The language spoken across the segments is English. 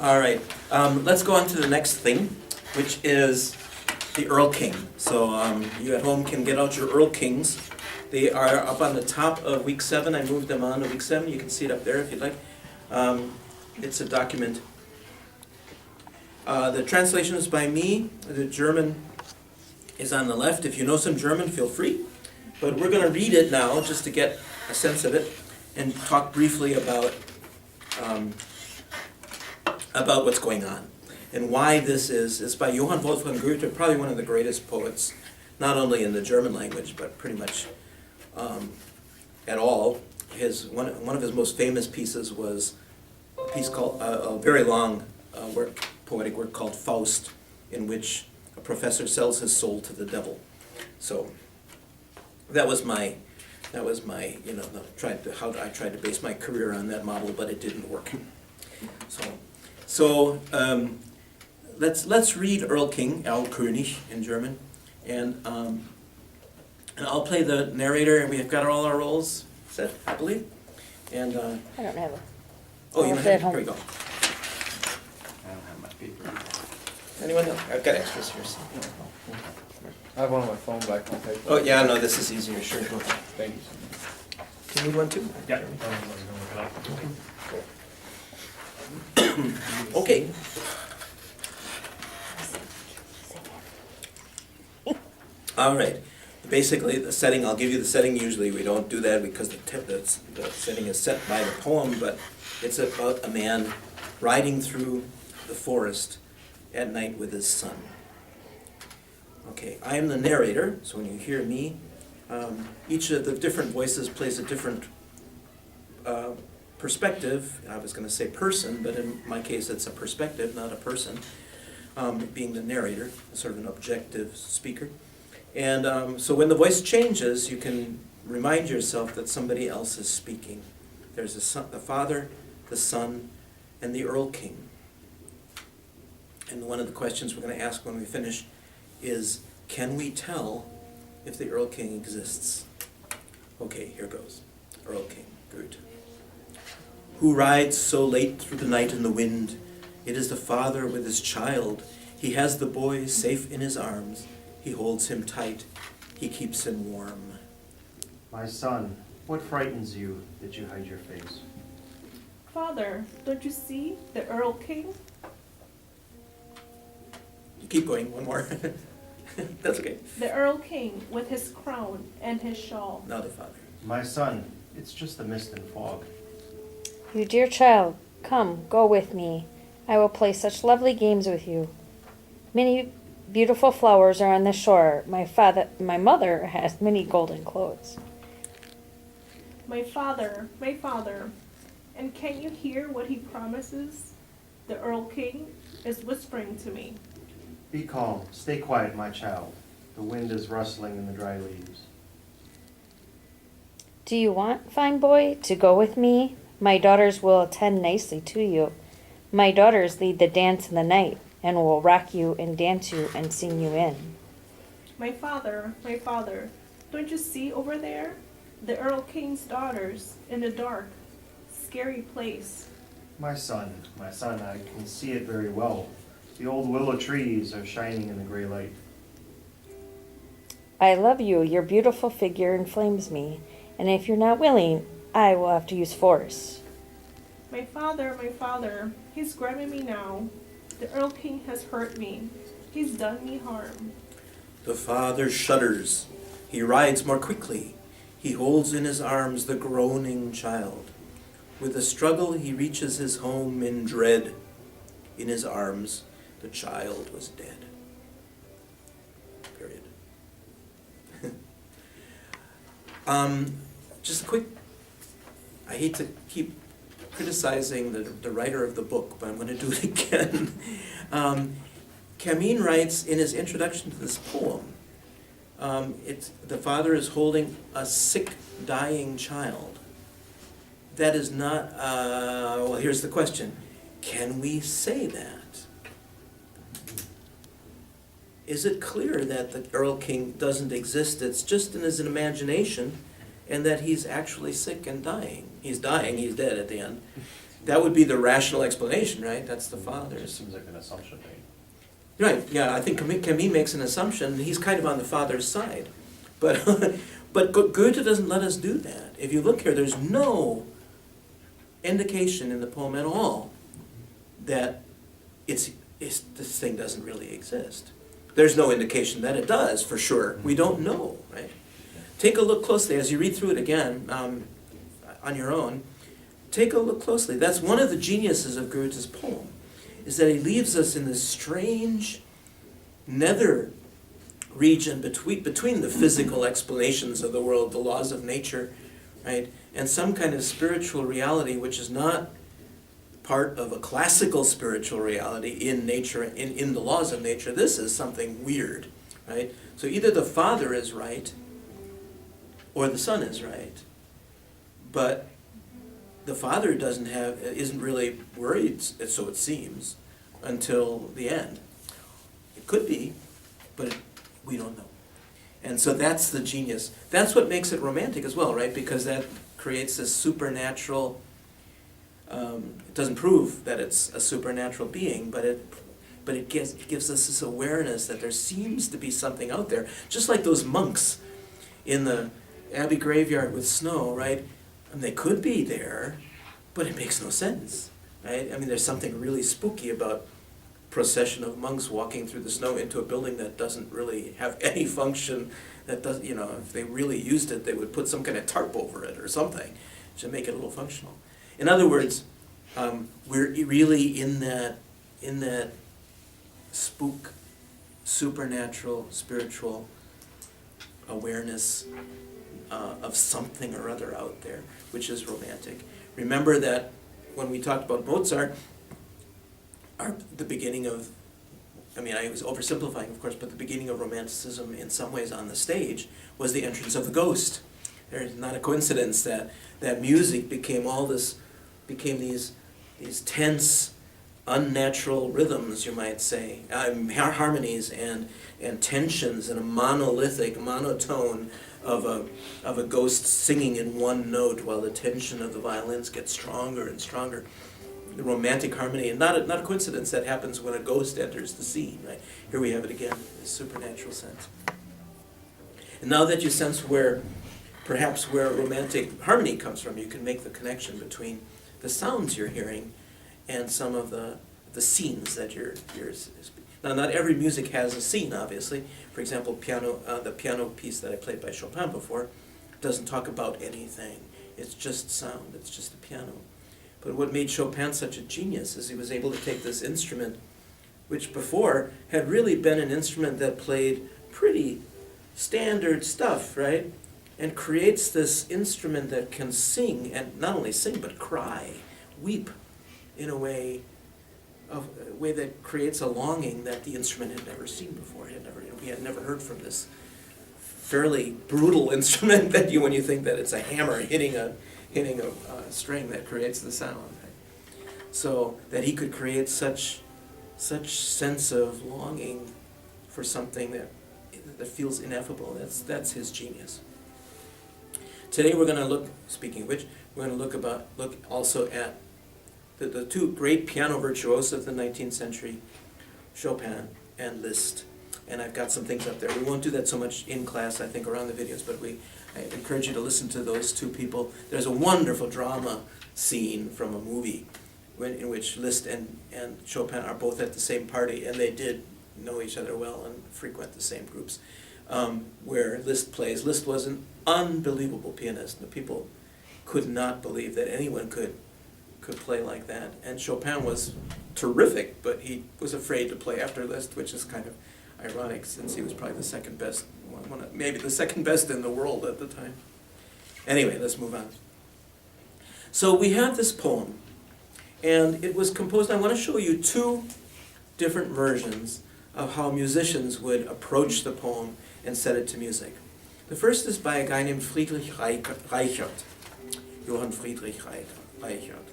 All right, let's go on to the next thing, which is the Erlking. So you at home can get out your Erlkings. They are up on the top of week 7. I moved them on to week 7. You can see it up there if you'd like. It's a document. The translation is by me. The German is on the left. If you know some German, feel free. But we're going to read it now just to get a sense of it and talk briefly about what's going on and why this is. It's by Johann Wolfgang Goethe, probably one of the greatest poets, not only in the German language, but pretty much at all. One of his most famous pieces was a piece called, a very long poetic work called Faust, in which a professor sells his soul to the devil. So that was my how I tried to base my career on that model, but it didn't work. So let's read Erlking, Erlkönig in German, and I'll play the narrator, and we've got all our roles set, I believe. And I don't have it. oh, you don't have it? Here we go. I don't have my paper. Anyone else? I've got extras here. So. I have one on my phone, but I can't take it. Oh yeah, no, this is easier. Sure. Go ahead. Thank you. Do you need one too? Yeah. Okay. All right. Basically, the setting, I'll give you the setting. Usually we don't do that because the setting is set by the poem, but it's about a man riding through the forest at night with his son. Okay, I am the narrator, so when you hear me, each of the different voices plays a different perspective. I was going to say person, but in my case it's a perspective, not a person, being the narrator, sort of an objective speaker. And so when the voice changes, you can remind yourself that somebody else is speaking. There's the Father, the Son, and the Erlking. And one of the questions we're going to ask when we finish is, can we tell if the Erlking exists? Okay, here goes. Erlking, Goethe. Who rides so late through the night and the wind? It is the father with his child. He has the boy safe in his arms. He holds him tight. He keeps him warm. My son, what frightens you that you hide your face? Father, don't you see the Erlking? You keep going, one more. That's okay. The Erlking with his crown and his shawl. Now the father. My son, it's just the mist and fog. You dear child, come, go with me. I will play such lovely games with you. Many beautiful flowers are on the shore. My mother has many golden clothes. My father, and can you hear what he promises? The Erlking is whispering to me. Be calm, stay quiet, my child. The wind is rustling in the dry leaves. Do you want, fine boy, to go with me? My daughters will attend nicely to you. My daughters lead the dance in the night, and will rock you and dance you and sing you in. My father, don't you see over there? The Erlking's daughters in a dark, scary place. My son, I can see it very well. The old willow trees are shining in the gray light. I love you. Your beautiful figure inflames me. And if you're not willing, I will have to use force. My father, he's grabbing me now. The Erlking has hurt me. He's done me harm. The father shudders. He rides more quickly. He holds in his arms the groaning child. With a struggle, he reaches his home in dread. In his arms, the child was dead. Period. Just a quick, I hate to keep criticizing the writer of the book, but I'm going to do it again. Camille writes in his introduction to this poem, the father is holding a sick, dying child. That is not, well, here's the question. Can we say that? Is it clear that the Erlking doesn't exist, it's just in his imagination, and that he's actually sick and dying? He's dying, he's dead at the end. That would be the rational explanation, right? That's the It just Father's. seems like an assumption to me. Right, yeah, I think Camille makes an assumption, he's kind of on the Father's side. But, but Goethe doesn't let us do that. If you look here, there's no indication in the poem at all that this thing doesn't really exist. There's no indication that it does, for sure. We don't know, right? Take a look closely as you read through it again on your own. Take a look closely. That's one of the geniuses of Goethe's poem, is that he leaves us in this strange nether region between the physical explanations of the world, the laws of nature, right, and some kind of spiritual reality which is not part of a classical spiritual reality in nature, in the laws of nature. This is something weird, right? So either the Father is right or the Son is right. But the Father isn't really worried, so it seems, until the end. It could be, but we don't know. And so that's the genius. That's what makes it romantic as well, right? Because that creates this supernatural, it doesn't prove that it's a supernatural being, but it gives us this awareness that there seems to be something out there. Just like those monks in the Abbey graveyard with snow, right? And they could be there, but it makes no sense, right? I mean, there's something really spooky about procession of monks walking through the snow into a building that doesn't really have any function, that doesn't, if they really used it, they would put some kind of tarp over it or something to make it a little functional. In other words, we're really in that spook, supernatural, spiritual awareness of something or other out there, which is romantic. Remember that when we talked about Mozart, the beginning of, I was oversimplifying, of course, but the beginning of Romanticism in some ways on the stage was the entrance of the ghost. There's not a coincidence that music became these tense, unnatural rhythms, you might say, harmonies and tensions, and a monotone of a ghost singing in one note while the tension of the violins gets stronger and stronger. The romantic harmony, and not a coincidence that happens when a ghost enters the scene, right? Here we have it again, this supernatural sense. And now that you sense perhaps where romantic harmony comes from, you can make the connection between the sounds you're hearing and some of the scenes that you're now, not every music has a scene, obviously. For example, the piano piece that I played by Chopin before doesn't talk about anything. It's just sound, it's just a piano. But what made Chopin such a genius is he was able to take this instrument, which before had really been an instrument that played pretty standard stuff, right? And creates this instrument that can sing, and not only sing, but cry, weep, in a way that creates a longing that the instrument had never seen before. We had never heard from this fairly brutal instrument that when you think that it's a hammer hitting a string that creates the sound. Right? So that he could create such sense of longing for something that feels ineffable. That's his genius. Today we're going to look, speaking of which, we're going to look also at the two great piano virtuosos of the 19th century, Chopin and Liszt. And I've got some things up there. We won't do that so much in class, I think, around the videos, but I encourage you to listen to those two people. There's a wonderful drama scene from a movie in which Liszt and Chopin are both at the same party, and they did know each other well and frequent the same groups, where Liszt plays. Liszt was an unbelievable pianist. The people could not believe that anyone could play like that. And Chopin was terrific, but he was afraid to play after Liszt, which is kind of ironic since he was probably the second best, maybe the second best in the world at the time. Anyway, let's move on. So we have this poem, and it was composed, I want to show you two different versions of how musicians would approach the poem and set it to music. The first is by a guy named Friedrich Reischhardt, Johann Friedrich Reischhardt.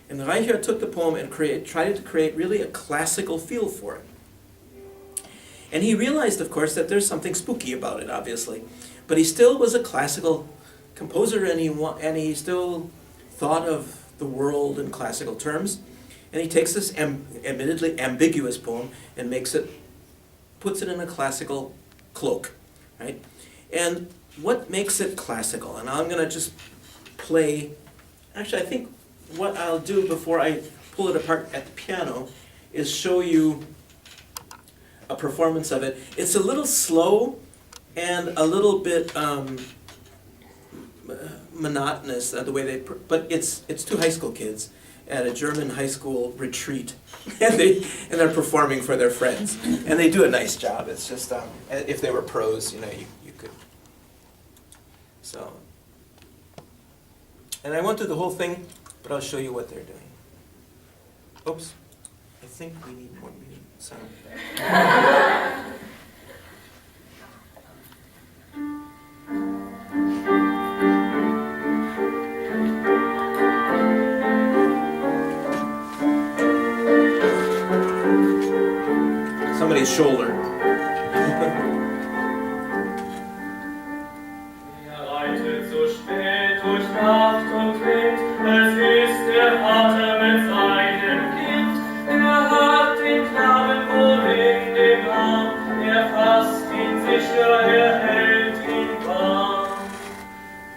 And Reischhardt took the poem and tried to create really a classical feel for it. And he realized, of course, that there's something spooky about it, obviously. But he still was a classical composer, and he still thought of the world in classical terms. And he takes this admittedly ambiguous poem and puts it in a classical cloak, right? And what makes it classical? And I'm going to just play, actually I think what I'll do before I pull it apart at the piano is show you a performance of it. It's a little slow and a little bit monotonous, the way but it's two high school kids at a German high school retreat, and they're performing for their friends, and they do a nice job. It's just if they were pros, you could. So, and I won't do the whole thing, but I'll show you what they're doing. Oops, I think we need more sound. Somebody's shoulder. Er reitet so spät durch Nacht und Wind, es ist der Vater mit seinem Kind. Er hat den Knaben wohl in dem Arm, er fasst ihn sicher, er hält ihn warm.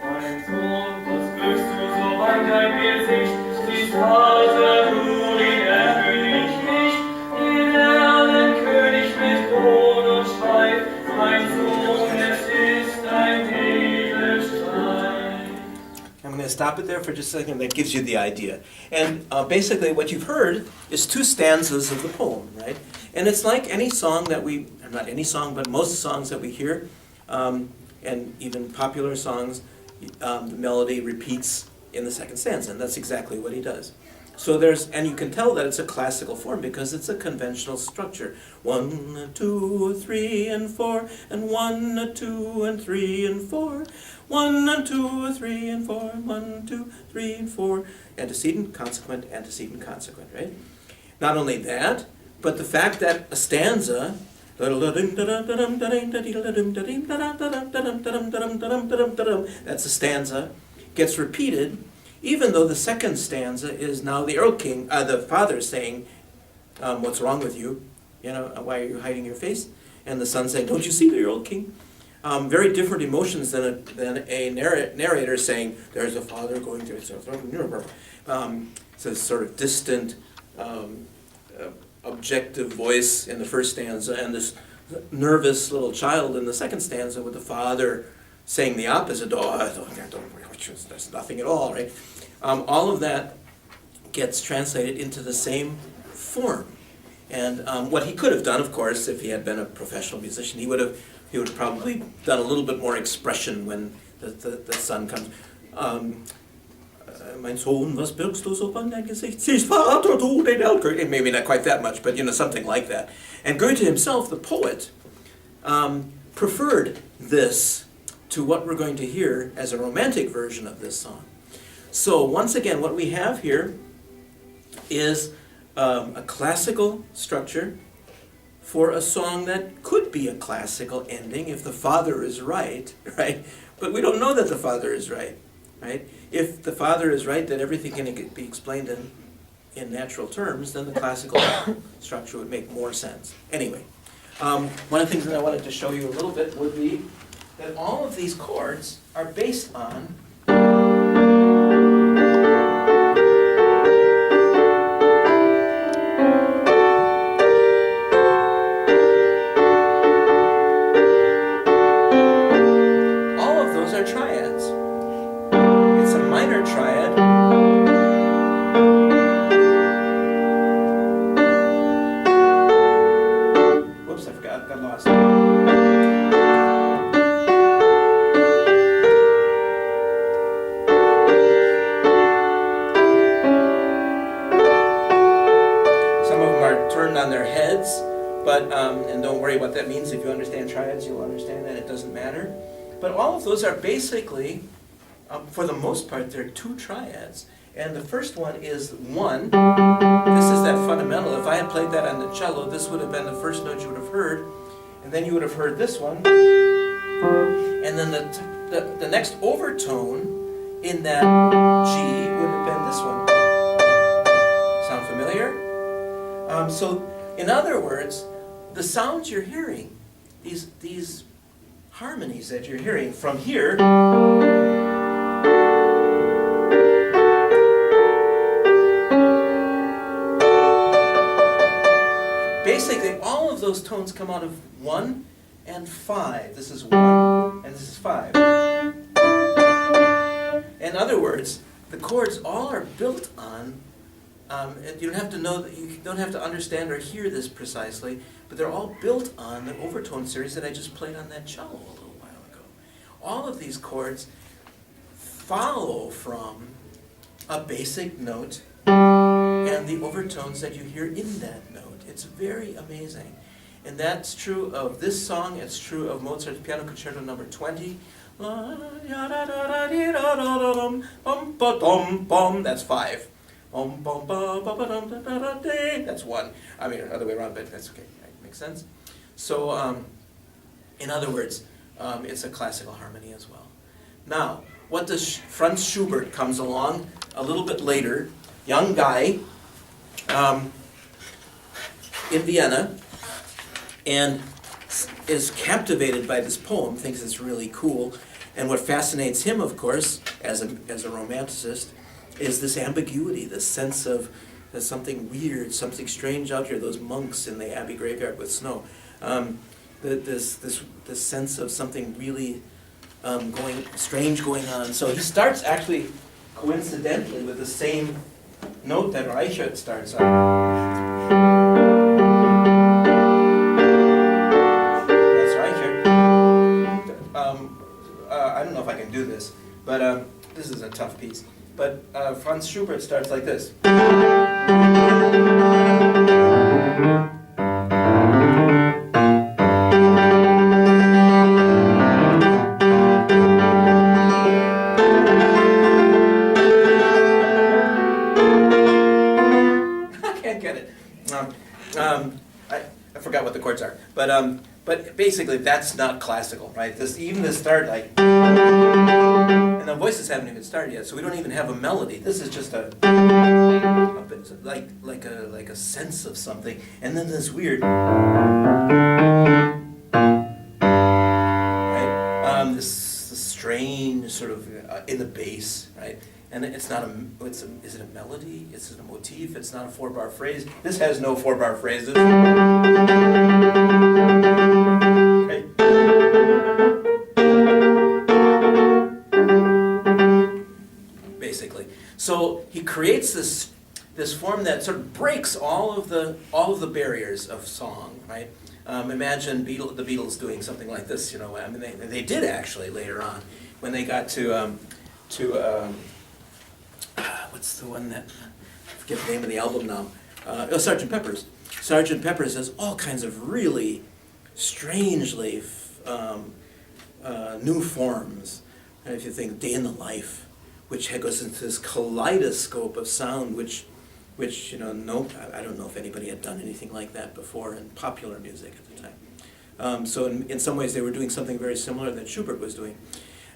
Mein Sohn, was bist du so weit dein Gesicht, siehst Vater, du ihn erhöht nicht, den Erlenkönig mit Kron und Schweif, mein Sohn, es ist ein Edelstein. I'm going to stop it there for just a second. That gives you the idea. And basically what you've heard is two stanzas of the poem, right? And it's like any song that not any song, but most songs that we hear, and even popular songs, the melody repeats in the second stanza, and that's exactly what he does. So and you can tell that it's a classical form because it's a conventional structure. 1, 2, 3, and 4, and 1, 2, and 3, and 4. 1, 2, 3, and 4, 1, 2, 3, and 4. Antecedent, consequent, right? Not only that, but the fact that a stanza, that's a stanza, gets repeated, even though the second stanza is now the Erlking, the father saying, what's wrong with you? Why are you hiding your face? And the son saying, don't you see the Erlking? Very different emotions than a narrator saying, there's a father going through it. It's a sort of distant, objective voice in the first stanza, and this nervous little child in the second stanza with the father saying the opposite. There's nothing at all, right? All of that gets translated into the same form. And what he could have done, of course, if he had been a professional musician, he would have probably done a little bit more expression when the son comes. Mein Sohn, was birgst du so an dein Gesicht? Siehst Vater, du den Erlkönig. Maybe not quite that much, but something like that. And Goethe himself, the poet, preferred this to what we're going to hear as a romantic version of this song. So once again, what we have here is a classical structure for a song that could be a classical ending if the father is right? But we don't know that the father is right? If the father is right that everything can be explained in natural terms, then the classical structure would make more sense. Anyway, one of the things that I wanted to show you a little bit would be that all of these chords are based on triads. It's a minor triad. Whoops, I forgot, got lost. Some of them are turned on their heads, but and don't worry what that means. If you understand triads, you'll understand that it doesn't matter. But all of those are basically, for the most part, they're two triads. And the first one is 1. This is that fundamental. If I had played that on the cello, this would have been the first note you would have heard. And then you would have heard this one. And then the next overtone in that G would have been this one. So, in other words, the sounds you're hearing, these harmonies that you're hearing from here, basically all of those tones come out of 1 and 5. This is 1 and this is 5. In other words, the chords all are built on, and you don't have to know, you don't have to understand or hear this precisely, but they're all built on the overtone series that I just played on that cello a little while ago. All of these chords follow from a basic note and the overtones that you hear in that note. It's very amazing. And that's true of this song, it's true of Mozart's Piano Concerto No. 20. That's 5. That's 1. I mean, other way around, but that's okay. That makes sense. So, in other words, it's a classical harmony as well. Now, what does Franz Schubert comes along a little bit later, young guy, in Vienna, and is captivated by this poem, thinks it's really cool. And what fascinates him, of course, as a romanticist, is this ambiguity, this sense of there's something weird, something strange out here, those monks in the Abbey graveyard with snow. This sense of something really strange going on. So he starts actually coincidentally with the same note that Reischhardt starts on. I don't know if I can do this, but this is a tough piece. But Franz Schubert starts like this. I can't get it. I forgot what the chords are, but basically that's not classical, right? Even the start, like, and the voices haven't even started yet, so we don't even have a melody. This is just a bit like a sense of something, and then this weird, right? This strange sort of in the bass, right? And it's not is it a melody? Is it a motif? It's not a 4-bar phrase. This has no 4-bar phrases. Right? Basically. So he creates this form that sort of breaks all of the barriers of song, right? Imagine the Beatles doing something like this, you know. I mean, they did actually later on when they got to what's the one that, I forget the name of the album now, Sgt. Pepper's. Sgt. Pepper's has all kinds of really strangely new forms. And if you think Day in the Life, which goes into this kaleidoscope of sound, which you know, I don't know if anybody had done anything like that before in popular music at the time. So in some ways they were doing something very similar that Schubert was doing.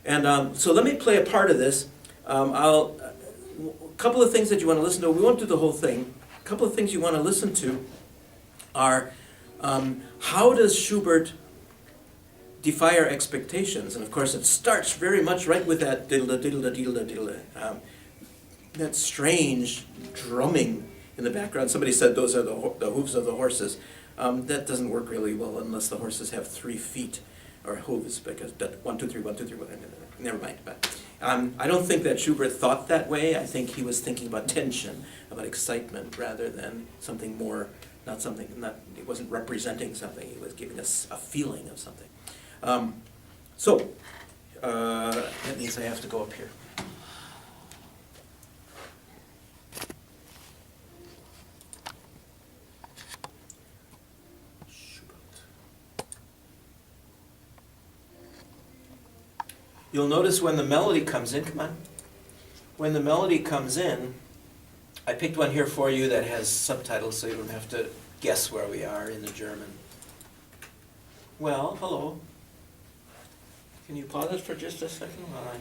And so let me play a part of this. A couple of things that you want to listen to. We won't do the whole thing. A couple of things you want to listen to are how does Schubert defy our expectations? And of course it starts very much right with that diddle-da, diddle-da, diddle-da, diddle-da. That strange drumming in the background. Somebody said those are the hooves of the horses. That doesn't work really well unless the horses have 3 feet or hooves, because 1, 2, 3, 1, 2, 3, 1, never mind. But I don't think that Schubert thought that way. I think he was thinking about tension, about excitement, rather than something more, he wasn't representing something, he was giving us a feeling of something. So, that means I have to go up here. You'll notice when the melody comes in, come on. When the melody comes in, I picked one here for you that has subtitles so you don't have to guess where we are in the German. Well, hello. Can you pause it for just a second while I